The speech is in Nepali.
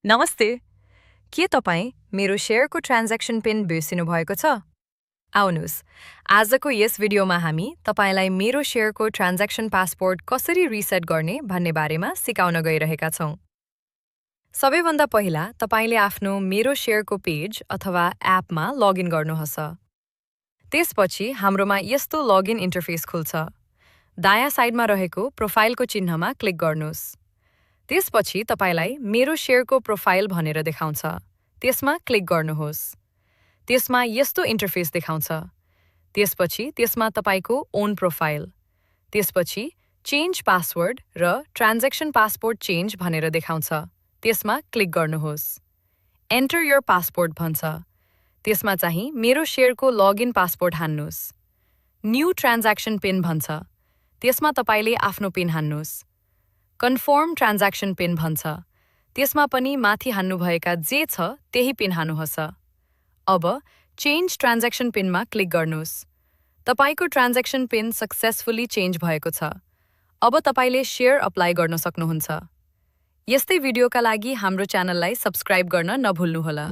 नमस्ते, के तपाईँ मेरो सेयरको ट्रान्ज्याक्सन पिन बिर्सिनु भएको छ? आउनुहोस्, आजको यस भिडियोमा हामी तपाईलाई मेरो सेयरको ट्रान्ज्याक्सन पासपोर्ट कसरी रिसेट गर्ने भन्ने बारेमा सिकाउन गइरहेका छौँ। सबैभन्दा पहिला तपाईले आफ्नो मेरो सेयरको पेज अथवा एपमा लगइन गर्नुहोस्। त्यसपछि हाम्रोमा यस्तो लगइन इन्टरफेस खुल्छ। दायाँ साइडमा रहेको प्रोफाइलको चिन्हमा क्लिक गर्नुहोस्। त्यसपछि तपाईलाई मेरो सेयरको प्रोफाइल भनेर देखाउँछ। त्यसमा क्लिक गर्नुहोस्। त्यसमा यस्तो इन्टरफेस देखाउँछ। त्यसपछि त्यसमा तपाईको ओन प्रोफाइल, त्यसपछि चेन्ज पासवर्ड र ट्रान्ज्याक्सन पासपोर्ट चेन्ज भनेर देखाउँछ। त्यसमा क्लिक गर्नुहोस्। एन्टर योर पासपोर्ट भन्छ। त्यसमा चाहिँ मेरो सेयरको लगइन पासपोर्ट हान्नुहोस्। न्यू ट्रान्ज्याक्सन पिन भन्छ। त्यसमा तपाईले आफ्नो पिन हान्नुहोस्। कन्फर्म ट्रान्ज्याक्सन पिन भन्छ। त्यसमा पनि माथि हान्नुभएका जे छ त्यही पिन हान्नुहोस्। अब चेन्ज ट्रान्ज्याक्सन पिनमा क्लिक गर्नुहोस्। तपाईको ट्रान्ज्याक्सन पिन सक्सेसफुली चेन्ज भएको छ। अब तपाईले सेयर अप्लाई गर्न सक्नुहुन्छ। यस्तै भिडियोका लागि हाम्रो च्यानललाई सब्स्क्राइब गर्न नभुल्नुहोला।